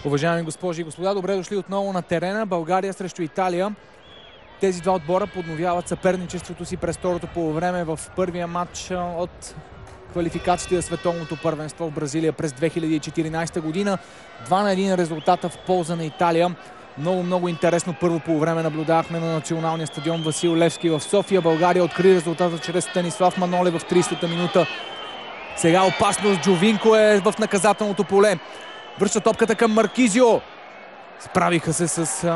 Уважаеми госпожи и господа, добре дошли отново на терена. България срещу Италия. Тези два отбора подновяват съперничеството си през второто полувреме в първия матч от квалификациите за световното първенство в Бразилия през 2014 година. 2-1 резултата в полза на Италия. Много интересно първо полувреме наблюдавахме на националния стадион Васил Левски в София. България откри резултата чрез Станислав Манолев в 30-та минута. Сега опасност. Джовинко е в наказателното поле. Връща топката към Маркизио. Справиха се с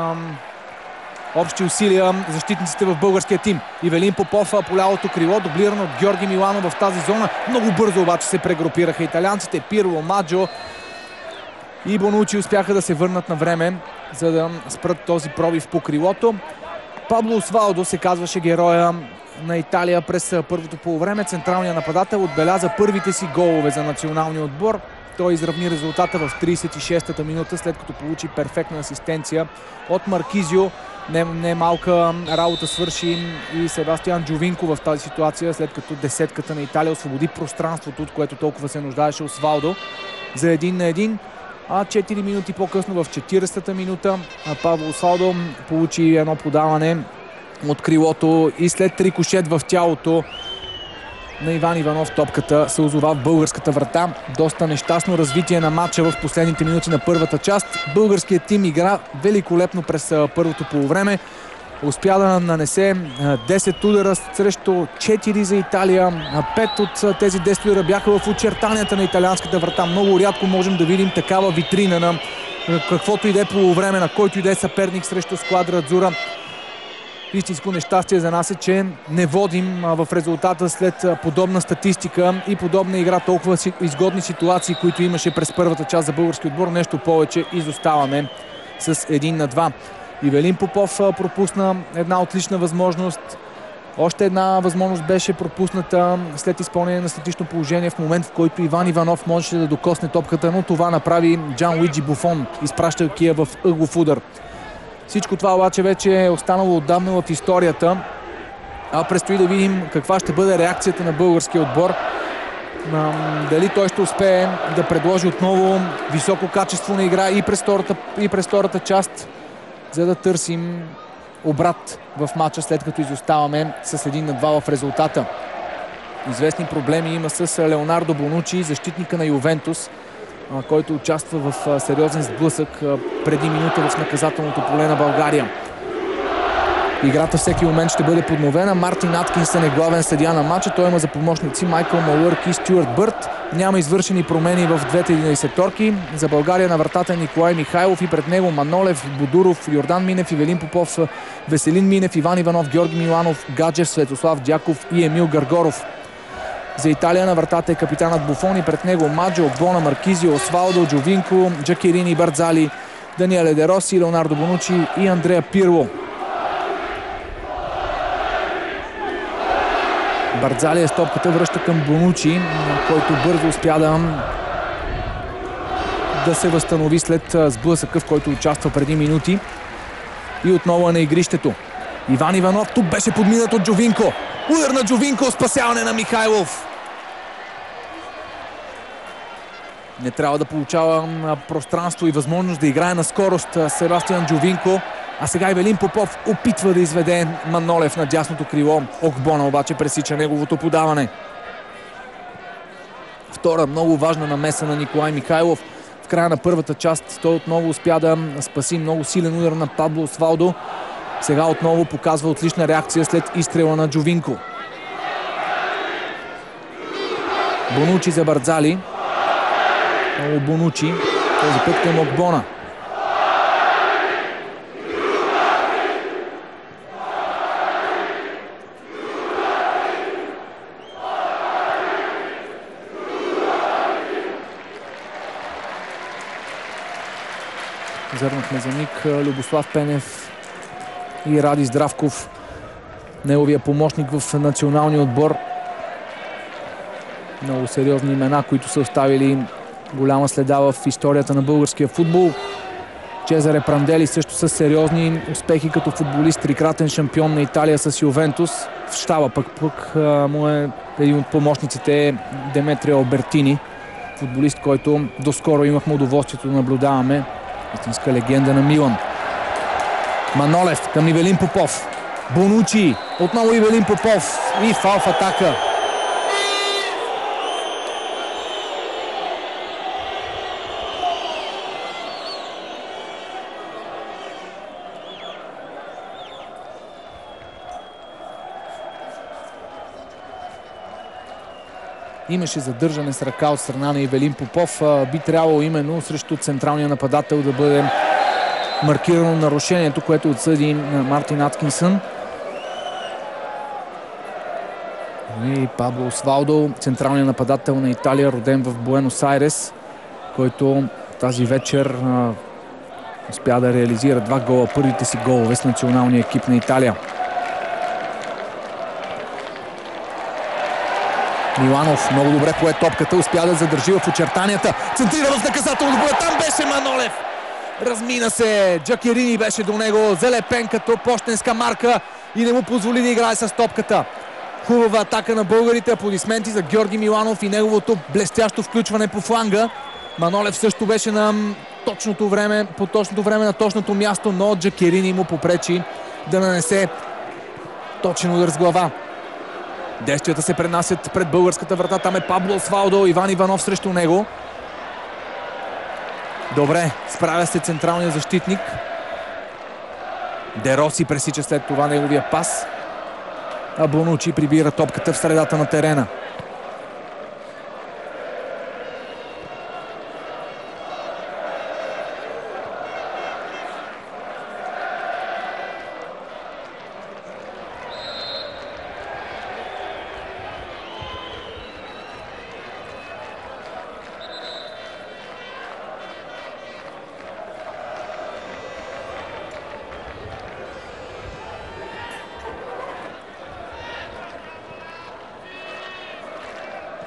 общи усилия защитниците в българския тим. Ивелин Попов по лявото крило, дублиран от Георги Миланов в тази зона. Много бързо обаче се прегрупираха италианците. Пирло, Маджо и Бонучи успяха да се върнат на време, за да спрат този пробив по крилото. Пабло Освалдо се казваше героя на Италия през първото полувреме. Централният нападател отбеляза първите си голове за националния отбор. Той изравни резултата в 36-та минута, след като получи перфектна асистенция от Маркизио. Не малка работа свърши и Себастиан Джовинко в тази ситуация, след като десетката на Италия освободи пространството, от което толкова се нуждаеше Освалдо за 1-1. А 4 минути по-късно в 40-та минута Пабло Освалдо получи едно подаване от крилото и след рикошет в тялото на Иван Иванов топката се озова в българската врата. Доста нещастно развитие на матча в последните минути на първата част. Българският тим игра великолепно през първото полувреме. Успя да нанесе 10 удара срещу 4 за Италия. 5 от тези 10 удара бяха в очертанията на италианската врата. Много рядко можем да видим такава витрина на каквото и да е полувреме, на който и да е съперник срещу Сквадра Адзура. Истинско нещастие за нас е, че не водим в резултата след подобна статистика и подобна игра, толкова изгодни ситуации, които имаше през първата част за български отбор. Нещо повече, изоставаме с 1-2. Ивелин Попов пропусна една отлична възможност. Още една възможност беше пропусната след изпълнение на статично положение в момент, в който Иван Иванов можеше да докосне топката, но това направи Джанлуиджи Буфон, изпращайки я в ъглов удар. Всичко това обаче вече е останало отдавна в историята. Предстои да видим каква ще бъде реакцията на българския отбор. Дали той ще успее да предложи отново високо качество на игра и през втората част, за да търсим обрат в матча, след като изоставаме с 1-2 в резултата. Известни проблеми има с Леонардо Бонучи, защитника на Ювентус, който участва в сериозен сблъсък преди минута в наказателното поле на България. Играта всеки момент ще бъде подновена. Мартин Аткинсън е главен съдия на матча. Той има за помощници Майкъл Малърк и Стюарт Бърт. Няма извършени промени в двете 11-торки. За България на вратата е Николай Михайлов и пред него Манолев, Бодуров, Йордан Минев, Ивелин Попов, Веселин Минев, Иван Иванов, Георги Миланов, Гаджев, Светослав Дяков и Емил Гаргоров. За Италия на вратата е капитанът Буфон и пред него Маджо, Бона, Маркизио, Освалдо, Джовинко, Джакерини, Бардзали, Даниеле Де Роси, Леонардо Бонучи и Андреа Пирло. Бардзали с топката връща към Бонучи, който бързо успя да се възстанови след сблъсъка, в който участва преди минути. И отново е на игрището. Иван Иванов тук беше подминат от Джовинко. Удар на Джовинко, спасяване на Михайлов. Не трябва да получава пространство и възможност да играе на скорост Себастиан Джовинко. А сега Ивелин Попов опитва да изведе Манолев на дясното крило. Окбона обаче пресича неговото подаване. Втора много важна намеса на Николай Михайлов. В края на първата част той отново успя да спаси много силен удар на Пабло Освалдо. Сега отново показва отлична реакция след изстрела на Джовинко. Бонучи за Бардзали. Много Бонучи. Този път към Окбона. Зърнахме за миг Любослав Пенев и Ради Здравков, неговия помощник в националния отбор. Много сериозни имена, които са оставили голяма следа в историята на българския футбол. Чезаре Прандели също с сериозни успехи като футболист, трикратен шампион на Италия с Ювентус. В щаба пък му е един от помощниците Деметрио Албертини, футболист, който доскоро имахме удоволствието да наблюдаваме Истинска легенда на Милан. Манолев към Ивелин Попов. Бонучи. Отново Ивелин Попов. И фал в атака. Имаше задържане с ръка от страна на Ивелин Попов. Би трябвало именно срещу централния нападател да бъде маркирано нарушението, което отсъди на Мартин Аткинсън. И Пабло Освалдо, централният нападател на Италия, роден в Буенос Айрес, който тази вечер успя да реализира 2 гола, първите си голове с националния екип на Италия. Миланов много добре пое топката, успя да задържи в очертанията. Центрира в наказателно боя, там беше Манолев. Размина се, Джакерини беше до него, залепен като пощенска марка и не му позволи да играе с топката. Хубава атака на българите, аплодисменти за Георги Миланов и неговото блестящо включване по фланга. Манолев също беше на точното време, по точното време на точното място, но Джакерини му попречи да нанесе точен удар с глава. Действията се пренасят пред българската врата. Там е Пабло Освалдо, Иван Иванов срещу него. Добре, справя се централният защитник. Дероси пресича след това неговия пас. А Бонучи прибира топката в средата на терена.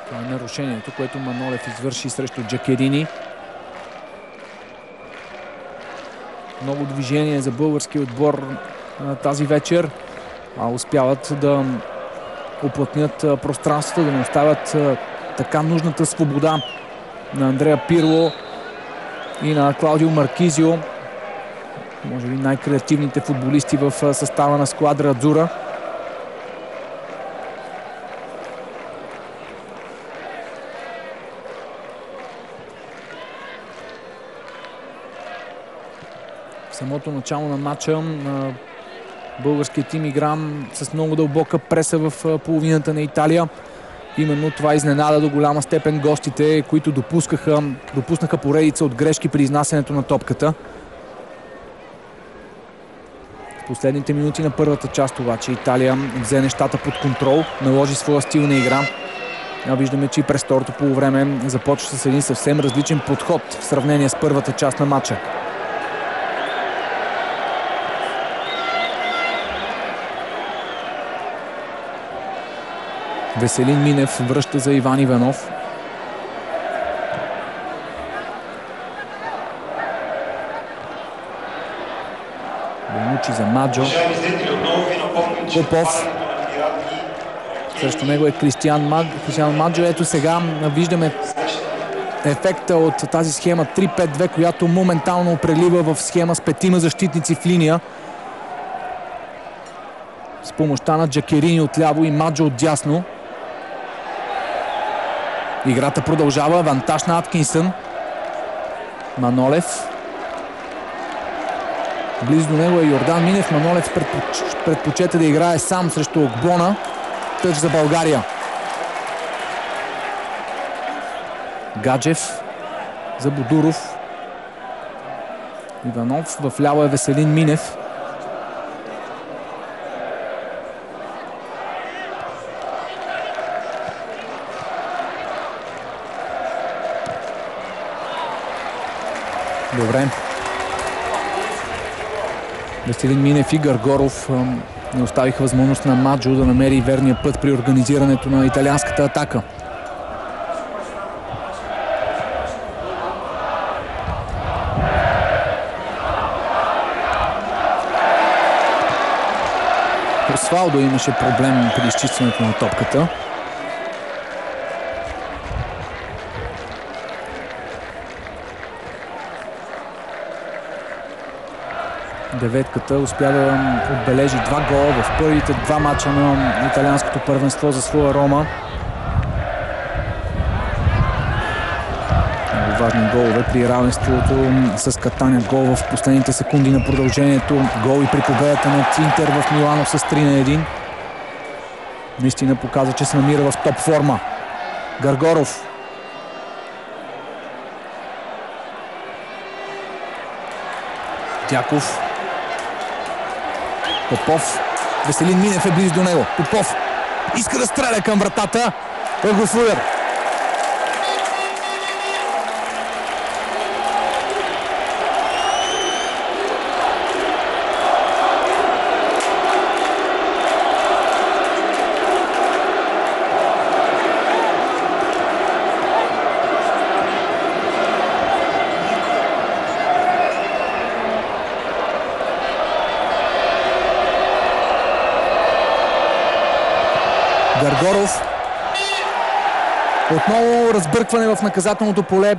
Това е нарушението, което Манолев извърши срещу Джакерини. Много движение за български отбор тази вечер. Успяват да уплътнят пространството, да не оставят така нужната свобода на Андреа Пирло и на Клаудио Маркизио. Може би най-креативните футболисти в състава на Сквадра Адзура. В самото начало на матча българският тим игра с много дълбока преса в половината на Италия. Именно това изненада до голяма степен гостите, които допуснаха поредица от грешки при изнасянето на топката. В последните минути на първата част обаче Италия взе нещата под контрол, наложи своя стил на игра. Виждаме, че и през второто полувреме започва с един съвсем различен подход в сравнение с първата част на матча. Веселин Минев връща за Иван Иванов. Бонучи за Маджо. Попов. Срещу него е Кристиан Маджо. Ето сега виждаме ефекта от тази схема 3-5-2, която моментално прелива в схема с 5 защитници в линия. С помощта на Джакерини отляво и Маджо отдясно. Играта продължава. Авантаж на Аткинсън. Манолев. Близо до него е Йордан Минев. Манолев предпочете да играе сам срещу Окбона. Тъч за България. Гаджев за Бодуров. Иванов. Вляво е Веселин Минев. Добре. Веселин Минев и Гаргоров не оставиха възможност на Маджо да намери верния път при организирането на италианската атака. Освалдо имаше проблем при изчистването на топката. Деветката успя да отбележи 2 гола в първите 2 мача на италианското първенство за своя Рома. Много важни голове при равенството с Катания. Гол в последните секунди на продължението. Гол и при победата над Интер в Милано с 3-1. Наистина показва, че се намира в топ форма. Гаргоров. Дяков. Попов. Веселин Минев е близо до него. Попов иска да стреля към вратата. Ъгов удар. Гаргоров. Отново разбъркване в наказателното поле.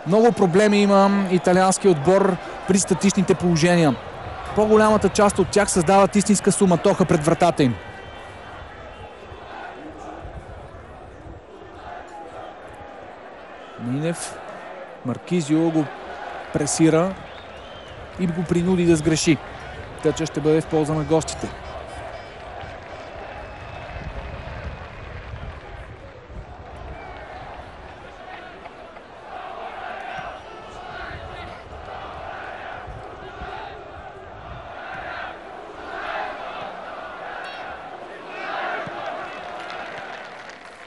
Много проблеми има италианския отбор при статичните положения. По-голямата част от тях създават истинска суматоха пред вратата им. Минев. Маркизио го пресира и го принуди да сгреши. Тъча ще бъде в полза на гостите.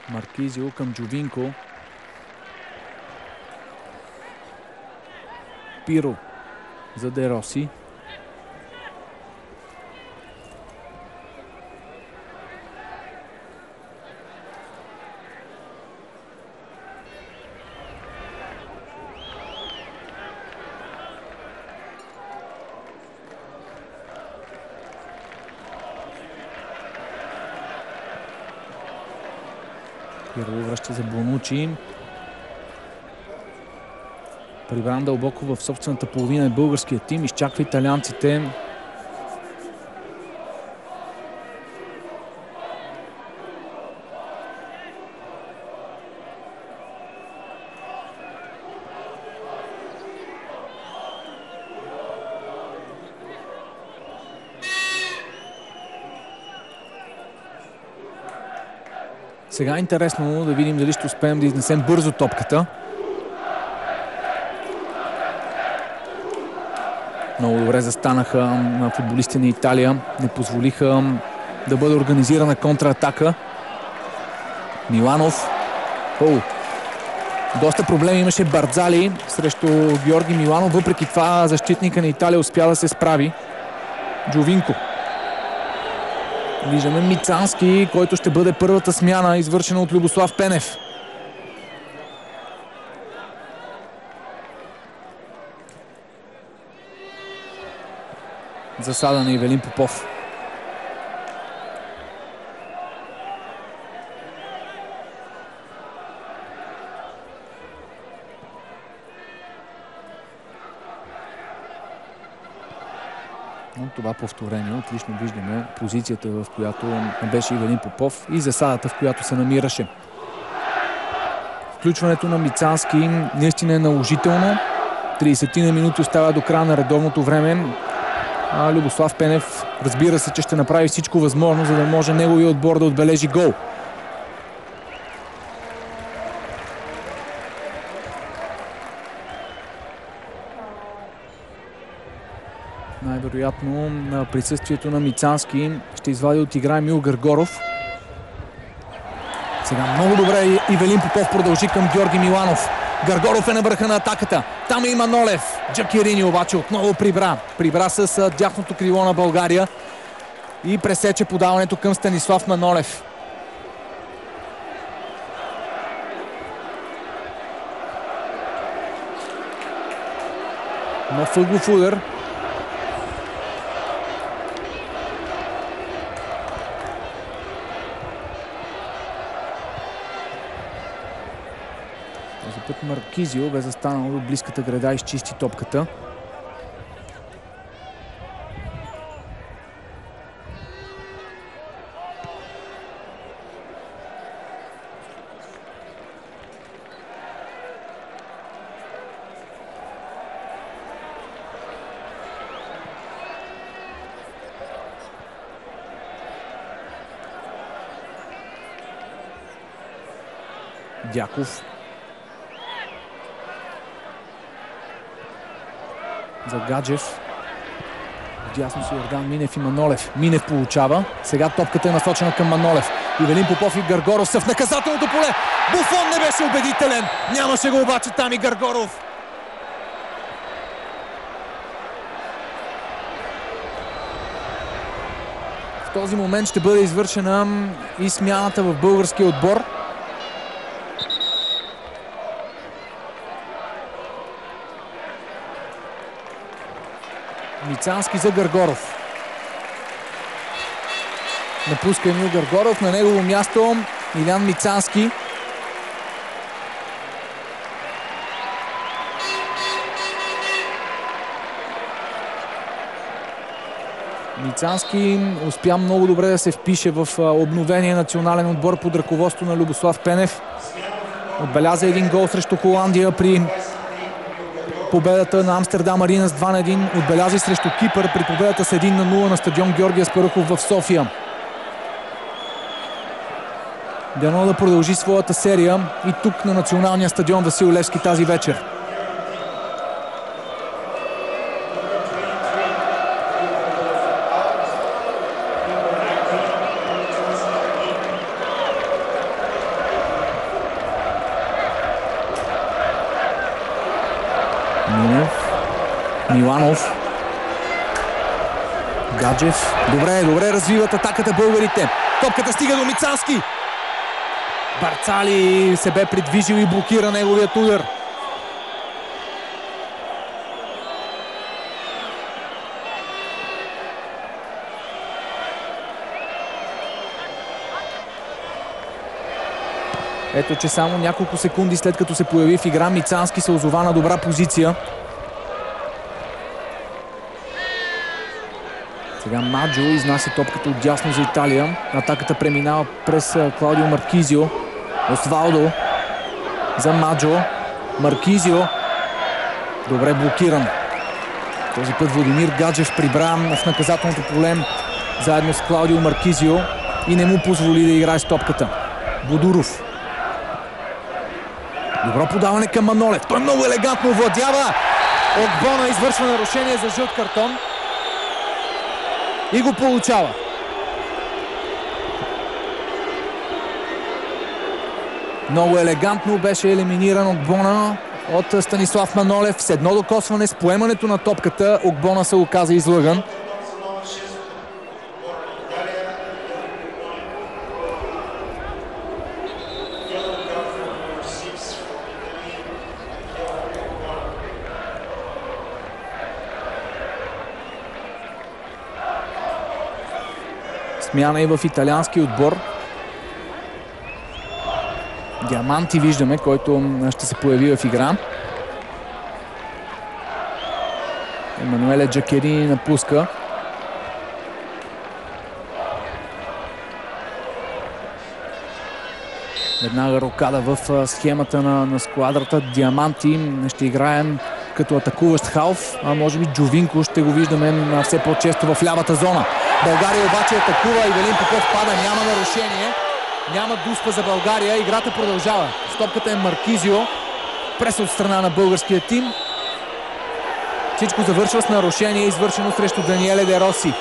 Маркизио към Джовинко. Пиро за Де Роси. Пиро връща за Бонучи. Прибран дълбоко в собствената половина е българския тим. Изчаква италианците. Сега е интересно да видим дали ще успеем да изнесем бързо топката. Много добре застанаха на футболисти на Италия. Не позволиха да бъде организирана контратака. Миланов. Доста проблеми имаше Бардзали срещу Георги Миланов. Въпреки това защитника на Италия успя да се справи. Джовинко. Виждаме Мицански, който ще бъде първата смяна, извършена от Любослав Пенев. Засада на Ивелин Попов. От това повторение отлично виждаме позицията, в която беше Ивелин Попов и засадата, в която се намираше. Включването на Мицански наистина е наложително. 30 на минути остава до края на редовното време. Любослав Пенев разбира се, че ще направи всичко възможно, за да може неговия отбор да отбележи гол. Най-вероятно на присъствието на Мицански ще извади от игра Емил Гаргоров. Сега много добре Ивелин Попов продължи към Георги Миланов. Гаргоров е на върха на атаката. Там има Нолев. Джакирини обаче отново прибра. Прибра с дясното крило на България и пресече подаването към Станислав Манолев. Нов ъглов удар. Този път Маркизио бе застанал до близката града и изчисти топката. Дяков. За Гаджев. Дясно си Йордан Минев и Манолев. Минев получава. Сега топката е насочена към Манолев. Ивелин Попов и Гаргоров са в наказателното поле. Буфон не беше убедителен. Нямаше го обаче там и Гаргоров. В този момент ще бъде извършена и смяната в българския отбор. Мицански за Гаргоров. Напуска Емил Гаргоров. На негово място Илян Мицански. Мицански успя много добре да се впише в обновения национален отбор под ръководство на Любослав Пенев. Отбеляза един гол срещу Холандия при победата на Амстердам Арина с 2-1. Отбеляза срещу Кипър при победата с 1-0 на стадион Георги Аспарухов в София. Дано да продължи своята серия и тук на националния стадион Васил Левски тази вечер. Миланов. Гаджев. Добре развиват атаката българите. Топката стига до Мицански. Барцали се бе придвижил и блокира неговият удар. Ето, че само няколко секунди след като се появи в игра, Мицански се озова на добра позиция. Сега Маджо изнася топката отдясно за Италия. Атаката преминава през Клаудио Маркизио. Освалдо за Маджо. Маркизио. Добре блокиран. Този път Владимир Гаджев прибра в наказателното поле заедно с Клаудио Маркизио и не му позволи да играе с топката. Бодуров. Добро подаване към Манолев. Той много елегантно овладява. Огбона извършва нарушение за жълт картон. И го получава. Много елегантно беше елиминиран Огбона от Станислав Манолев. С едно докосване с поемането на топката Огбона се оказа излъган. Смяна и в италиански отбор. Диаманти виждаме, който ще се появи в игра. Емануеле Джакерини напуска. Веднага рокада в схемата на сквадрата. Диаманти ще играем като атакуващ халф, а може би Джовинко ще го виждаме все по-често в лявата зона. България обаче атакува. Ивелин Попов пада. Няма нарушение. Няма дуспа за България. Играта продължава. Стопката е Маркизио. Прес от страна на българския тим. Всичко завършва с нарушение, извършено срещу Даниеле Де Роси.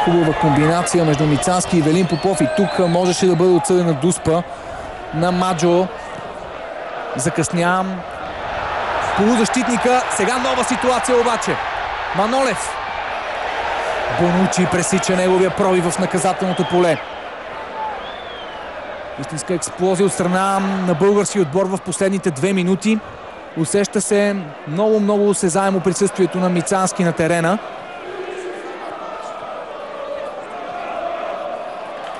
Хубава комбинация между Мицански и Ивелин Попов и тук можеше да бъде отсъдена дуспа на Маджо. Закъсня полузащитника. Сега нова ситуация обаче. Манолев. Бонучи пресича неговия пробив в наказателното поле. Истинска експлозия от страна на български отбор в последните 2 минути. Усеща се много осезаемо присъствието на Мицански на терена.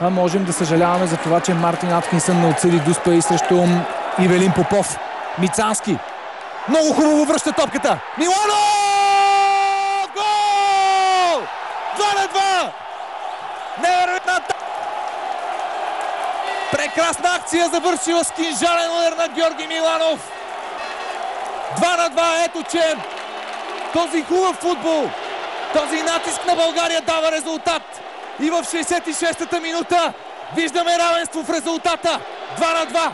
А можем да съжаляваме за това, че Мартин Аткинсън не отсъди дуспа и срещу Ивелин Попов. Мицански. Много хубаво връща топката. Милано! Гол! 2-2! Невероятна! Прекрасна акция, завършила с кинжален удар на Георги Миланов. 2-2, ето че този хубав футбол, този натиск на България дава резултат. И в 66-та минута виждаме равенство в резултата. 2-2.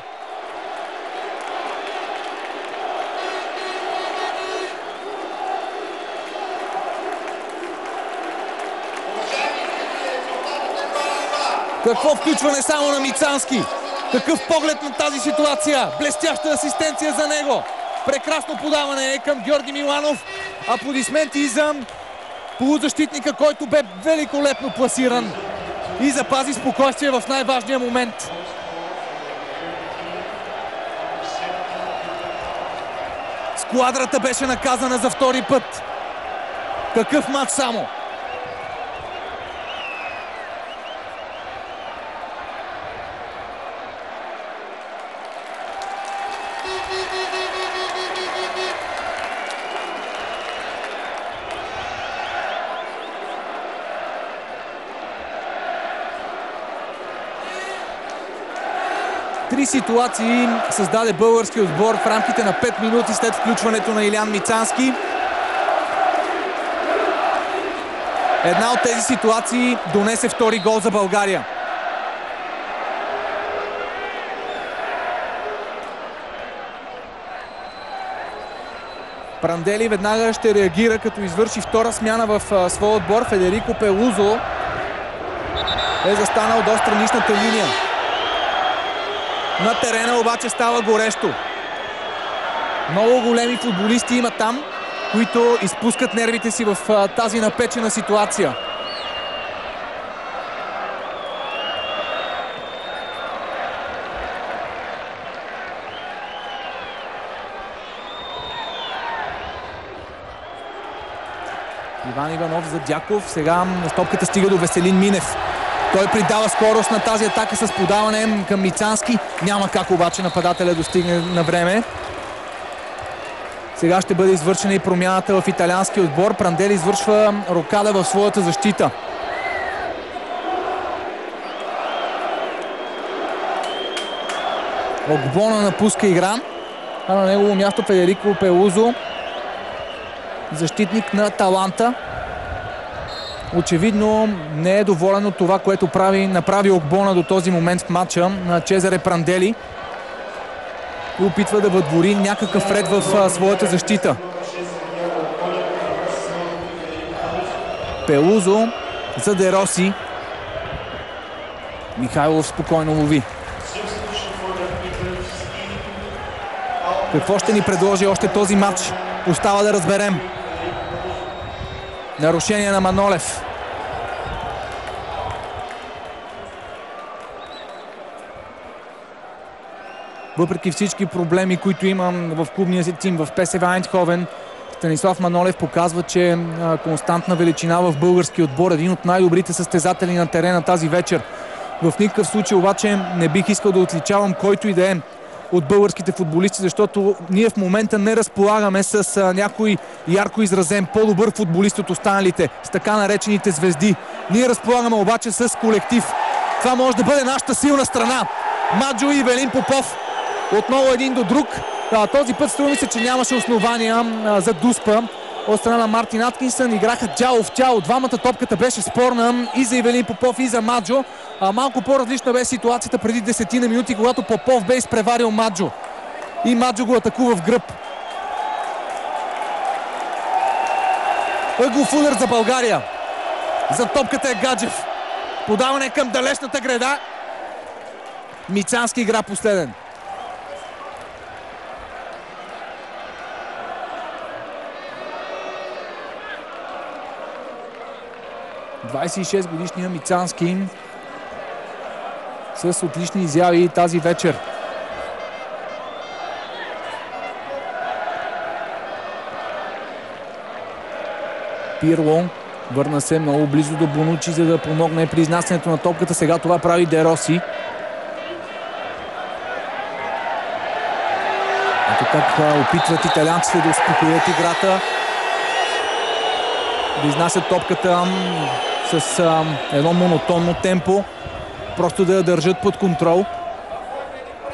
Какво включване само на Мицански. Какъв поглед на тази ситуация. Блестяща асистенция за него. Прекрасно подаване към Георги Миланов. Аплодисменти за полузащитника, който бе великолепно пласиран и запази спокойствие в най-важния момент. Сквадрата беше наказана за втори път. Какъв мач само! Три ситуации създаде български отбор в рамките на 5 минути след включването на Илян Мицански. Една от тези ситуации донесе втори гол за България. Прандели веднага ще реагира, като извърши втора смяна в своя отбор. Федерико Пелузо е застанал до страничната линия. На терена обаче става горещо. Много големи футболисти има там, които изпускат нервите си в тази напечена ситуация. Иван Иванов за Дяков. Сега стопката стига до Веселин Минев. Той придава скорост на тази атака с подаване към Мицански. Няма как обаче нападателя достигне на време. Сега ще бъде извършена и промяната в италианския отбор. Прандели извършва рокада в своята защита. Огбона напуска игра. А на негово място Федерико Пелузо, защитник на Аталанта. Очевидно не е доволен от това, което направи Огбона до този момент в матча на Чезаре Прандели. И опитва да въдвори някакъв ред в своята защита. Пелузо за Де Роси. Михайлов спокойно лови. Какво ще ни предложи още този матч? Остава да разберем. Нарушение на Манолев. Въпреки всички проблеми, които имам в клубния си тим в ПСВ Айндховен, Станислав Манолев показва, че е константна величина в български отбор. Един от най-добрите състезатели на терена тази вечер. В никакъв случай обаче не бих искал да отличавам който и да е от българските футболисти, защото ние в момента не разполагаме с някой ярко изразен по-добър футболист от останалите, с така наречените звезди. Ние разполагаме обаче с колектив. Това може да бъде нашата силна страна. Маджо и Ивелин Попов отново един до друг. Този път струва ми се, че нямаше основания за дуспа от страна на Мартин Аткинсън. Играха тяло в тяло. Двамата, топката беше спорна и за Ивелин Попов, и за Маджо. Малко по-различна бе ситуацията преди 10 минути, когато Попов бе изпреварил Маджо. И Маджо го атакува в гръб. Ъглов удар за България. За топката е Гаджев. Подаване към далечната града. Мицански игра последен. годишния Мицански с отлични изяви тази вечер. Пирло върна се много близо до Бонучи, за да помогне при изнасянето на топката. Сега това прави Де Роси. Ето как опитват италианците да успокоят играта, да изнасят топката с едно монотонно темпо, просто да я държат под контрол.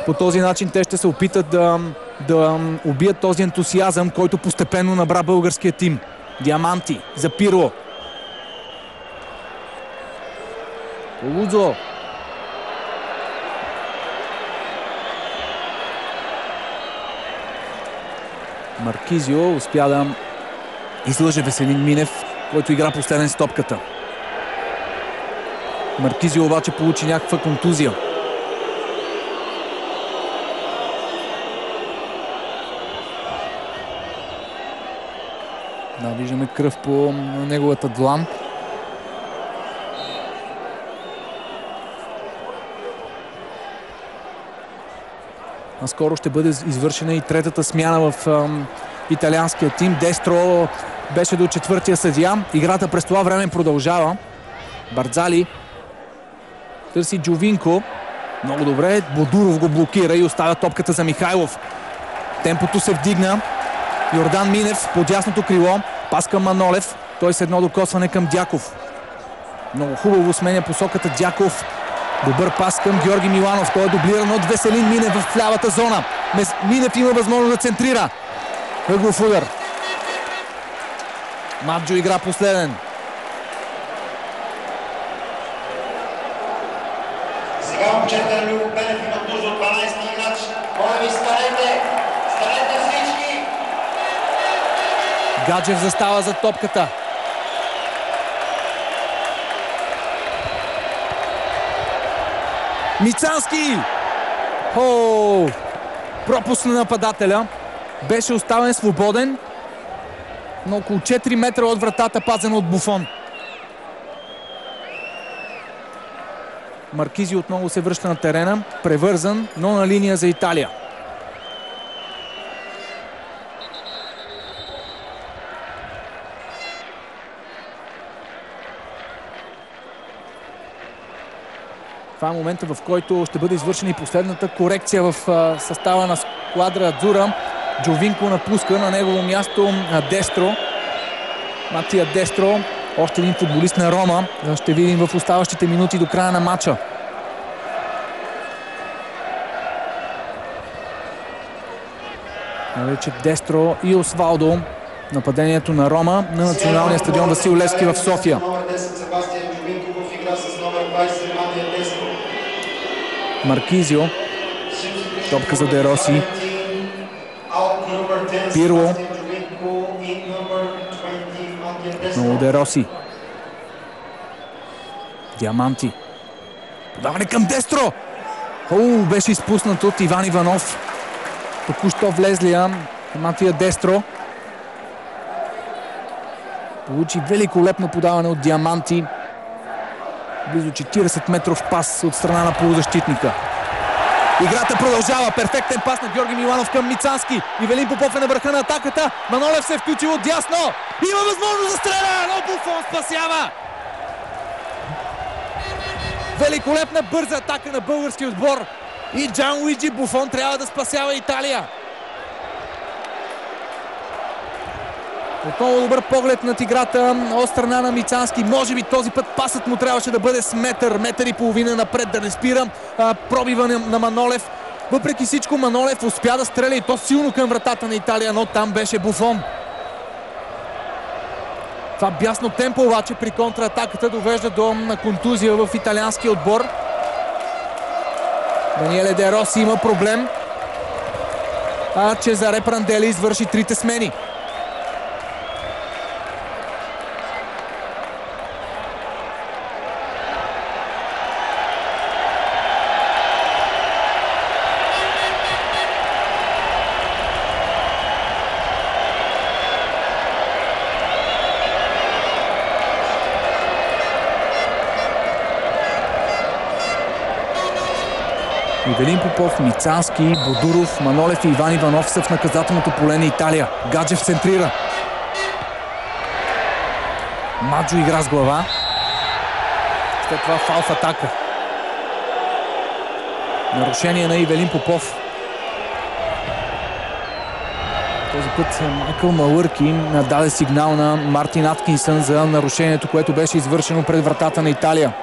По този начин те ще се опитат да да убият този ентусиазъм, който постепенно набра българския тим. Диаманти за Пирло. Колудзо. Маркизио успя да излъже Веселин Минев, който игра последен с топката. Маркизио обаче получи някаква контузия. Да, виждаме кръв по неговата длан. Наскоро ще бъде извършена и третата смяна в италианския тим. Дестро беше до четвъртия съдия. Играта през това време продължава. Бардзали търси Джовинко. Много добре. Бодуров го блокира и оставя топката за Михайлов. Темпото се вдигна. Йордан Минев по дясното крило. Пас към Манолев. Той с едно докосване към Дяков. Много хубаво сменя посоката Дяков. Добър пас към Георги Миланов. Той е дублиран от Веселин Минев в лявата зона. Минев има възможност да центрира. Ъглов удар. Маджо игра последен. Сега момчета Любо Пенев имат нужда от 12 играч. Моля ви, станете! Станете всички! Гаджев застава за топката. Мицански! Пропуск на нападателя. Беше оставен свободен. На около 4 метра от вратата, пазен от Буфон. Маркизи отново се връща на терена. Превързан, но на линия за Италия. Това е момента, в който ще бъде извършена и последната корекция в състава на Сквадра Адзура. Джовинко напуска, на негово място Дестро. Матия Дестро, още един футболист на Рома. Ще видим в оставащите минути до края на матча. Вече Дестро и Освалдо. Нападението на Рома на националния стадион Васил Левски в София. Маркизио. Топка за Де Роси. Пирло. Много Де Роси. Диаманти. Подаване към Дестро. Беше изпуснат от Иван Иванов. Току-що влезлия Матия Дестро. Получи великолепно подаване от Диаманти. Близо 40 метров пас от страна на полузащитника. Играта продължава. Перфектен пас на Георги Миланов към Мицански. Ивелин Попов е на върха на атаката. Манолев се е включил от дясно. Има възможност да стреля, но Буфон спасява. Великолепна бърза атака на българския отбор. И Джан Луиджи Буфон трябва да спасява Италия. Отново добър поглед над играта от страна на Мицански. Може би този път пасът му трябваше да бъде с метър и половина напред, да не спира пробива на Манолев. Въпреки всичко Манолев успя да стреля и то силно към вратата на Италия, но там беше Буфон. Това бясно темпо обаче при контратаката довежда до контузия в италианския отбор. Даниеле Де Роси има проблем. Чезаре Прандели извърши трите смени. Ивелин Попов, Мицански, Бодуров, Манолев и Иван Иванов са в наказателното поле на Италия. Гаджев центрира. Маджо игра с глава. След това фал в атака. Нарушение на Ивелин Попов. Този път Майкъл Малърки даде сигнал на Мартин Аткинсън за нарушението, което беше извършено пред вратата на Италия.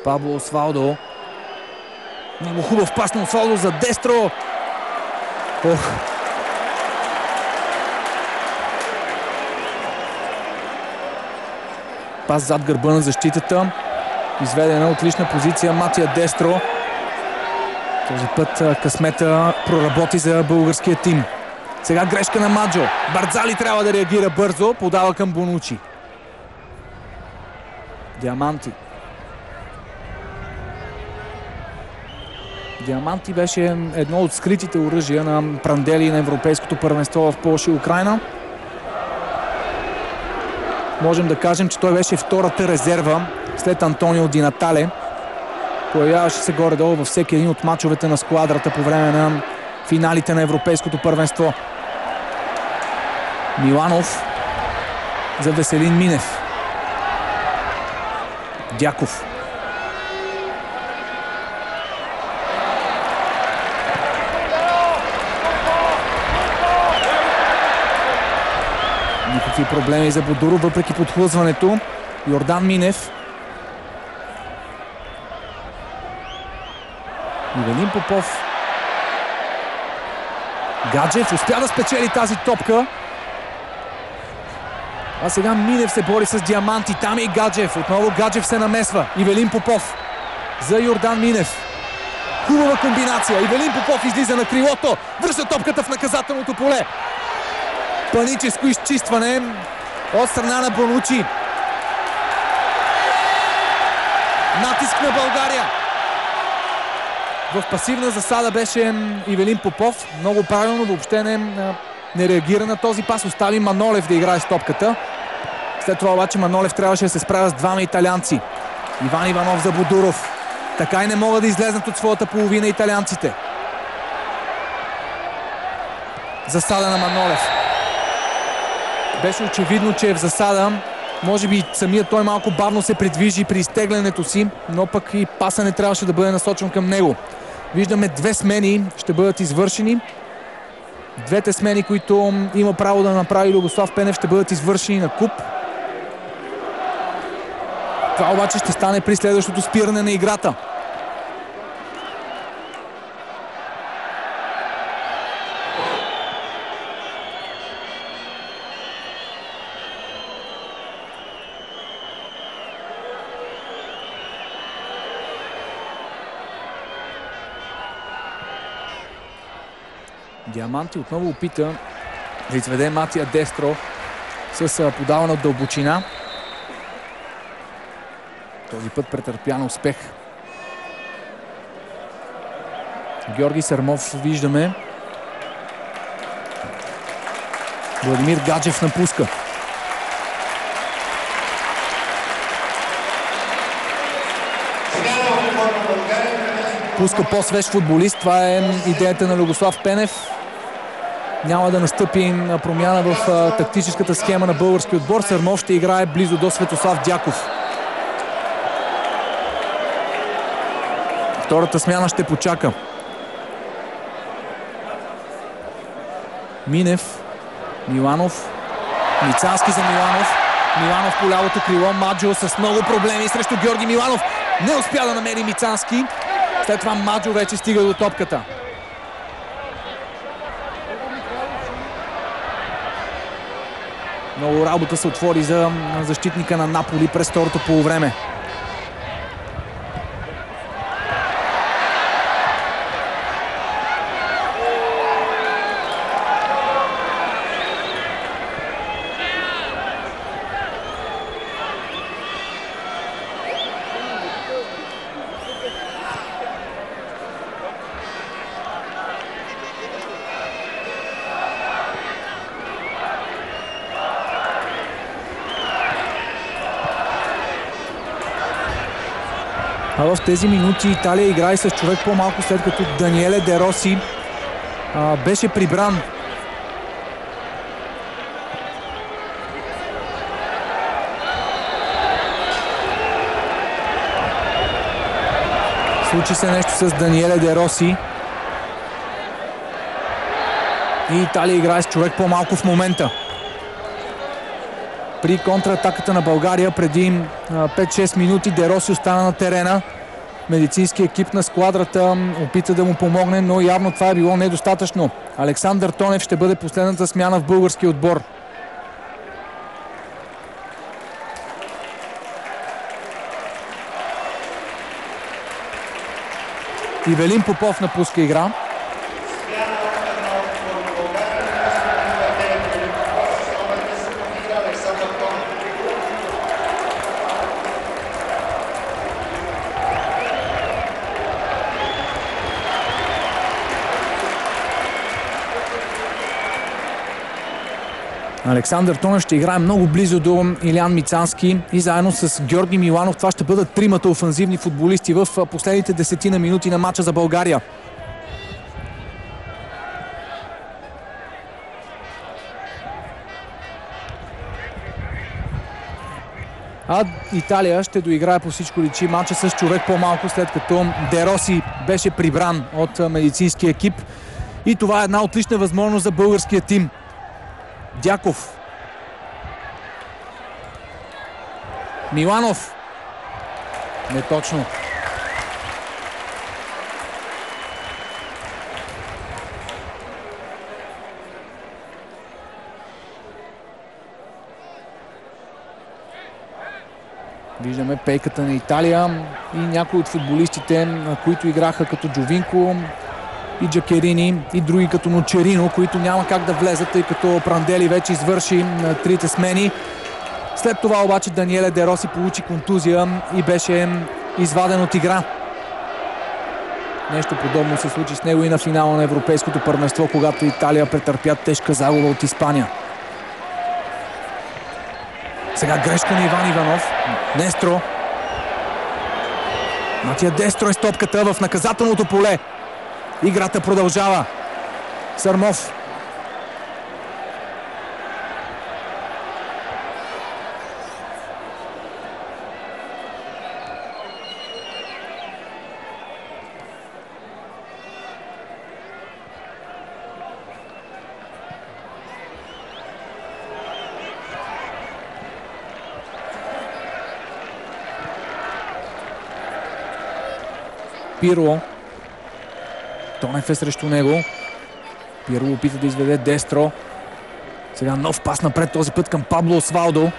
Пабло Освалдо. Много хубав пас на Освалдо за Дестро. Ох! Пас зад гърба на защитата. Изведена отлична позиция Матия Дестро. Този път късмета проработи за българския тим. Сега грешка на Маджо. Барзали трябва да реагира бързо. Подава към Бонучи. Диаманти. Диаманти беше едно от скритите оръжия на Пранделии на Европейското първенство в Полша и Украйна. Можем да кажем, че той беше втората резерва след Антонио Ди Натале. Появяваше се горе-долу във всеки един от мачовете на сквадрата по време на финалите на Европейското първенство. Миланов за Веселин Минев. Дяков. Никакви проблеми за Бодуров, въпреки подхлъзването. Йордан Минев. Ивелин Попов. Гаджев успя да спечели тази топка. А сега Минев се бори с Диаманти. Там е и Гаджев. Отново Гаджев се намесва. Ивелин Попов за Йордан Минев. Хубава комбинация. Ивелин Попов излиза на крилото. Връща топката в наказателното поле. Паническо изчистване от страна на Бонучи. Натиск на България. В пасивна засада беше Ивелин Попов. Много правилно, въобще не реагира на този пас. Остави Манолев да играе с топката. След това обаче Манолев трябваше да се справя с двама италианци. Иван Иванов за Бодуров. Така и не могат да излезнат от своята половина италианците. Засада на Манолев. Беше очевидно, че е в засада. Може би самият той малко бавно се придвижи при изтеглянето си, но пък и паса не трябваше да бъде насочен към него. Виждаме две смени ще бъдат извършени. Двете смени, които има право да направи Любослав Пенев, ще бъдат извършени на куп. Това обаче ще стане при следващото спиране на играта. Диаманти отново опита да изведе Матия Дестро с подаване от дълбочина. Този път претърпя на успех. Георги Сърмов виждаме. Владимир Гаджев напуска. Пуска по-свеж футболист. Това е идеята на Любослав Пенев. Няма да настъпи промяна в тактическата схема на български отбор. Сърмов ще играе близо до Светослав Дяков. Втората смяна ще почака. Минев. Миланов. Мицански за Миланов. Миланов по лявото крило. Маджо с много проблеми срещу Георги Миланов. Не успя да намери Мицански. След това Маджо вече стига до топката. Много работа се отвори за защитника на Наполи през второто полувреме. А в тези минути Италия играе с човек по-малко, след като Даниеле Де Роси беше прибран. Случи се нещо с Даниеле Де Роси. И Италия играе с човек по-малко в момента. при контратаката на България преди 5-6 минути. Де Роси остана на терена. Медицински екип на сквадрата опита да му помогне, но явно това е било недостатъчно. Александър Тонев ще бъде последната смяна в българския отбор. Ивелин Попов напуска игра. Александър Тонев ще играе много близо до Илян Мицански и заедно с Георги Миланов това ще бъдат тримата офанзивни футболисти в последните 10 минути на матча за България. А Италия ще доиграе по всичко личи матча с човек по-малко, след като Де Роси беше прибран от медицинския екип. И това е една отлична възможност за българския тим. Дяков. Миланов. Не точно. Виждаме пейката на Италия и някои от футболистите, които играха като Джовинко и Джакерини и други като Ночерино, които няма как да влезат, тъй като Прандели вече извърши трите смени. След това обаче Даниеле Де Роси получи контузия и беше изваден от игра. Нещо подобно се случи с него и на финала на Европейското първенство, когато Италия претърпя тежка загуба от Испания. Сега грешка на Иван Иванов. Дестро. Матия Дестро е стопката в наказателното поле. Играта продължава. Сърмов. Пирло. Тонев е срещу него. Пирло опита да изведе Дестро. Сега нов пас напред, този път към Пабло Освалдо.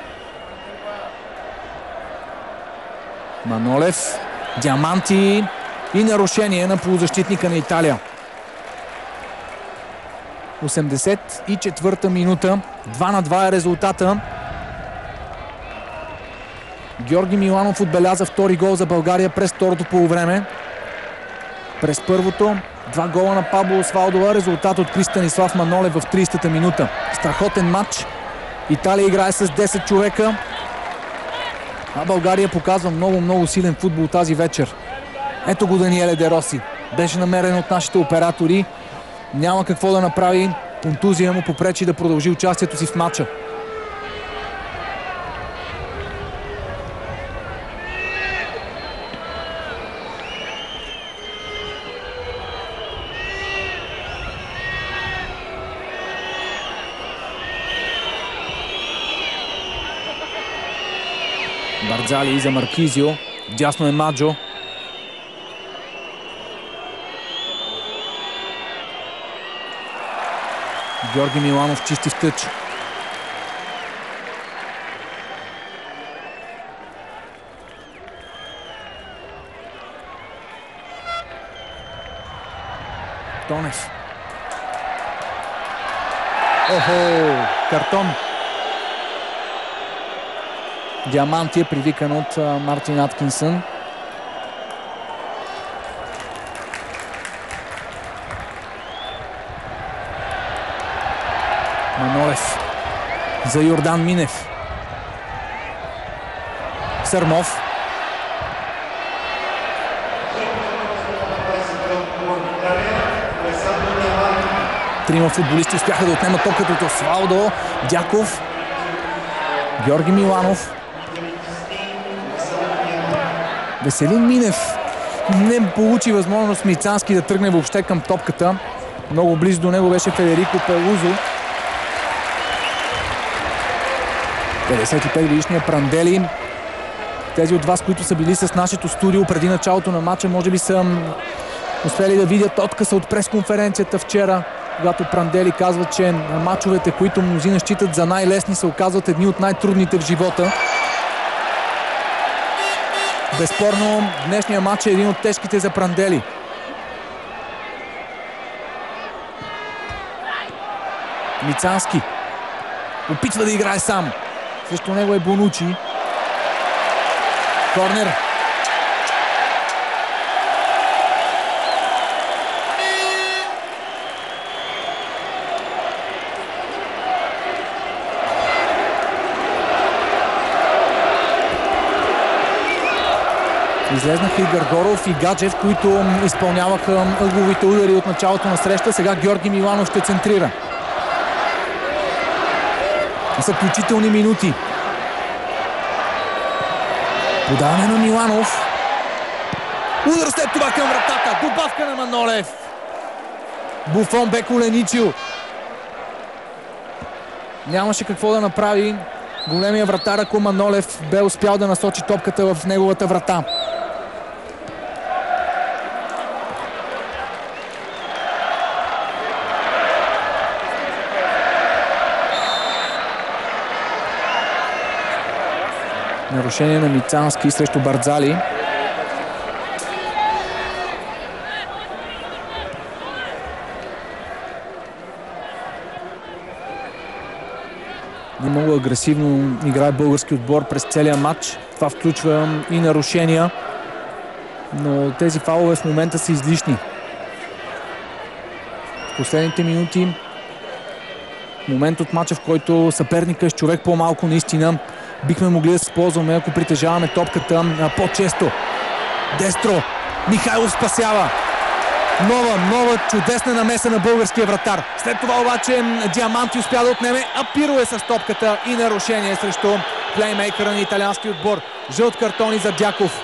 Манолев. Диаманти. И нарушение на полузащитника на Италия. 84-та минута. 2-2 е резултата. Георги Миланов отбеляза втори гол за България през второто полувреме. През първото 2 гола на Пабло Освалдова, резултат от Станислав Манолев в 30-та минута. Страхотен матч. Италия играе с 10 човека. А България показва много силен футбол тази вечер. Ето го Даниеле Де Роси. Беше намерен от нашите оператори. Няма какво да направи. Контузия му попречи да продължи участието си в матча. Барзали за Маркизио. Дясно е Маджо. Георги Миланов чисти в тъч. Тонев. Охо! Картон. Диаманти е привикан от Мартин Аткинсън. Манолев за Йордан Минев. Сърмов. Трима футболисти успяха да отнемат топката от Освалдо. Дяков. Георги Миланов. Веселин Минев не получи възможност Мицански да тръгне въобще към топката. Много близо до него беше Федерико Пелузо. 55-годишния Пранделли. Тези от вас, които са били с нашето студио преди началото на матча, може би са успели да видят откъса от пресконференцията вчера, когато Пранделли казва, че матчовете, които мнозина считат за най-лесни, се оказват едни от най-трудните в живота. Безспорно, днешният матч е един от тежките за Пранделли. Мицански опитва да играе сам. Срещу него е Бонучи. Корнер. Излезнаха и Гаргоров и Гаджев, които изпълняваха ъгловите удари от началото на среща. Сега Георги Миланов ще центрира. Заключителни минути. Подаване на Миланов. Удар след това към вратата. Добавка на Манолев. Буфон бе коленичил. Нямаше какво да направи големия вратар, ако Манолев бе успял да насочи топката в неговата врата. Нарушение на Мицански срещу Бардзали. Много агресивно играе български отбор през целия матч. Това включва и нарушения, но тези фаулове в момента са излишни. В последните минути, момент от матча, в който съперника е с човек по-малко, наистина бихме могли да се използваме, ако притежаваме топката по-често. Дестро. Михайлов спасява. Нова чудесна намеса на българския вратар. След това обаче Диаманти успя да отнеме, а Пиро е с топката и нарушение срещу плеймейкъра на италиански отбор. Жълт картон и за Дяков.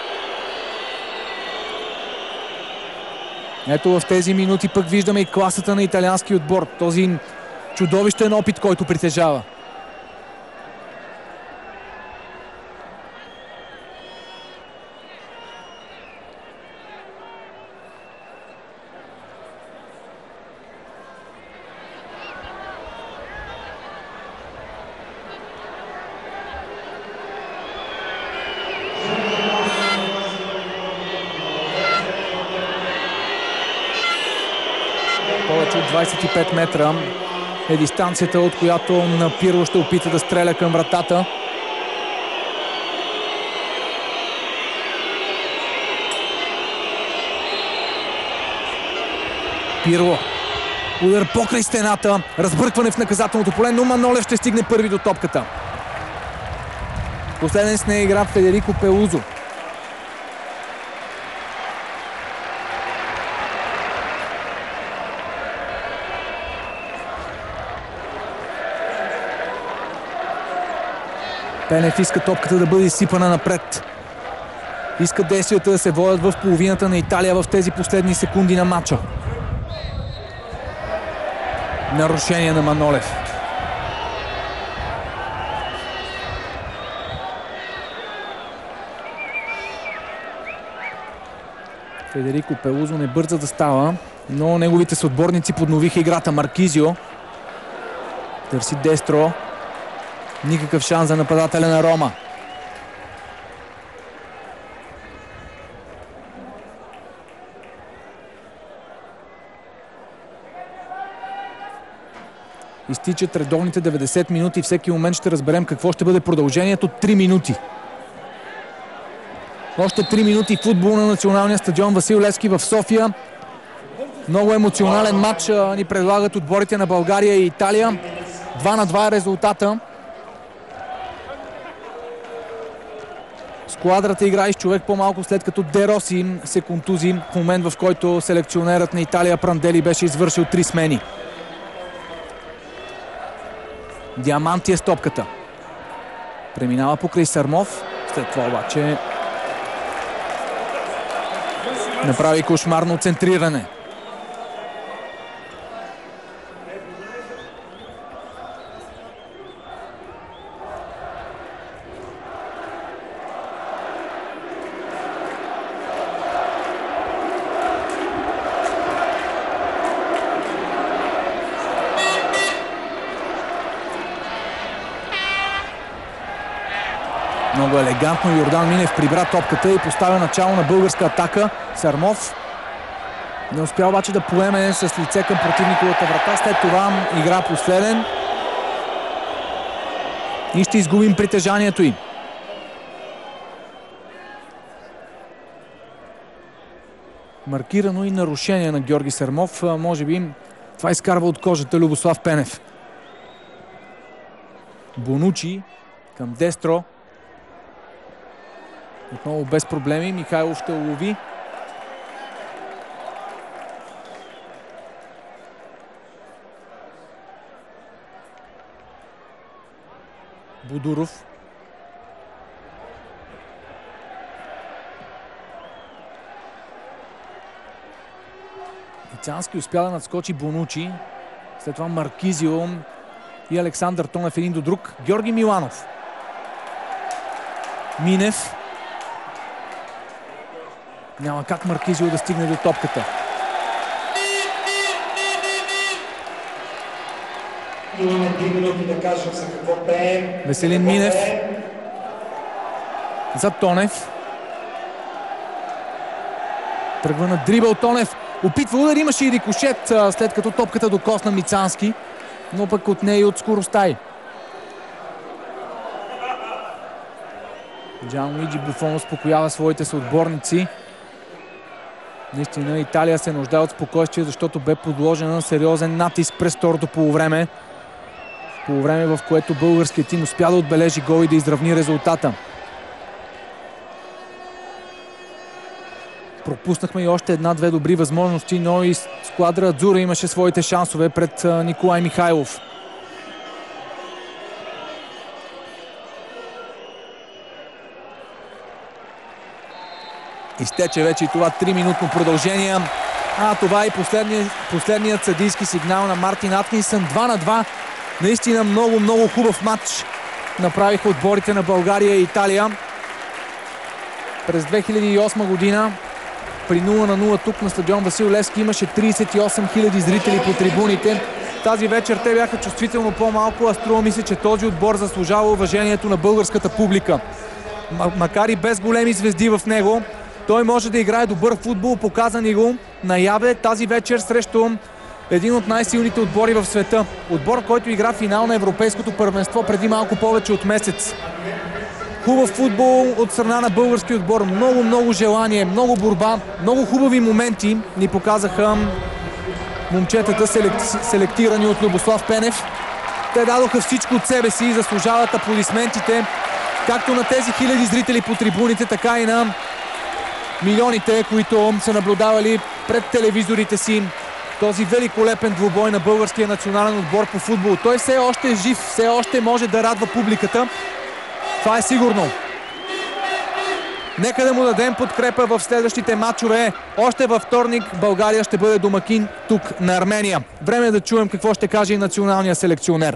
Ето в тези минути пък виждаме и класата на италиански отбор. Този чудовищен опит, който притежава. Повече от 25 метра е дистанцията, от която Пирло ще опита да стреля към вратата. Пирло. Удар покрай стената. Разбъркване в наказателното поле, но Манолев ще стигне първи до топката. Последен с нея игра Федерико Пелузо. Пенев иска топката да бъде изсипана напред. Иска действията да се водят в половината на Италия в тези последни секунди на матча. Нарушение на Манолев. Федерико Пелузо не бърза да става, но неговите съотборници подновиха играта. Маркизио търси Дестро. Никакъв шанс за нападателя на Рома. Изтичат редовните 90 минути и всеки момент ще разберем какво ще бъде продължението. 3 минути. Още 3 минути футбол на националния стадион Васил Левски в София. Много емоционален матч ни предлагат отборите на България и Италия. 2-2 е резултата. Сквадрата играе с човек по-малко, след като Де Роси се контузи в момент, в който селекционерът на Италия Пранделли беше извършил 3 смени. Диаманти е с топката. Преминава покрай Сармов. След това обаче направи кошмарно центриране. Много елегантно Йордан Минев прибра топката и поставя начало на българска атака. Сърмов не успя обаче да поеме с лице към противниковата врата. След това игра последен и ще изгубим притежанието й. Маркирано и нарушение на Георги Сърмов. Може би това изкарва от кожата Любослав Пенев. Бонучи към Дестро. Отново без проблеми. Михайлов ще лови. Будуров. Мицански успя да надскочи Бонучи. След това Маркизио и Александър Тонев един до друг. Георги Миланов. Минев. Няма как Маркизио да стигне до топката. Имаме 3 минути да кажем за какво пеем. Веселин Минев. За Тонев. Тръгва на дрибъл Тонев. Опитва удар, имаше и рикошет, след като топката докосна Мицански, но пък от нея и от скоростта й. Джанлуиджи Буфон успокоява своите съотборници. Наистина Италия се нуждае от спокойствие, защото бе подложена на сериозен натиск през второто полувреме. Полувреме, в което българският тим успя да отбележи гол и да изравни резултата. Пропуснахме и още една-две добри възможности, но и Сквадра Адзура имаше своите шансове пред Николай Михайлов. Изтече вече и това 3-минутно продължение. Това е последният съдийски сигнал на Мартин Аткинсън. 2-2. Наистина много хубав матч направиха отборите на България и Италия. През 2008 година при 0-0 тук на стадион Васил Левски имаше 38 000 зрители по трибуните. Тази вечер те бяха чувствително по-малко, а струва ми се, че този отбор заслужава уважението на българската публика. Макар и без големи звезди в него, той може да играе добър футбол, показа ни го наяве тази вечер срещу един от най-силните отбори в света. Отбор, който игра финал на Европейското първенство преди малко повече от месец. Хубав футбол от страна на българския отбор. Много желание, много борба, много хубави моменти ни показаха момчетата, селектирани от Любослав Пенев. Те дадоха всичко от себе си и заслужават аплодисментите, както на тези хиляди зрители по трибуните, така и на милионите, които са наблюдавали пред телевизорите си този великолепен двубой на българския национален отбор по футбол. Той все още е жив, все още може да радва публиката. Това е сигурно. Нека да му дадем подкрепа в следващите матчове. Още във вторник България ще бъде домакин тук на Армения. Време е да чуем какво ще каже и националният селекционер.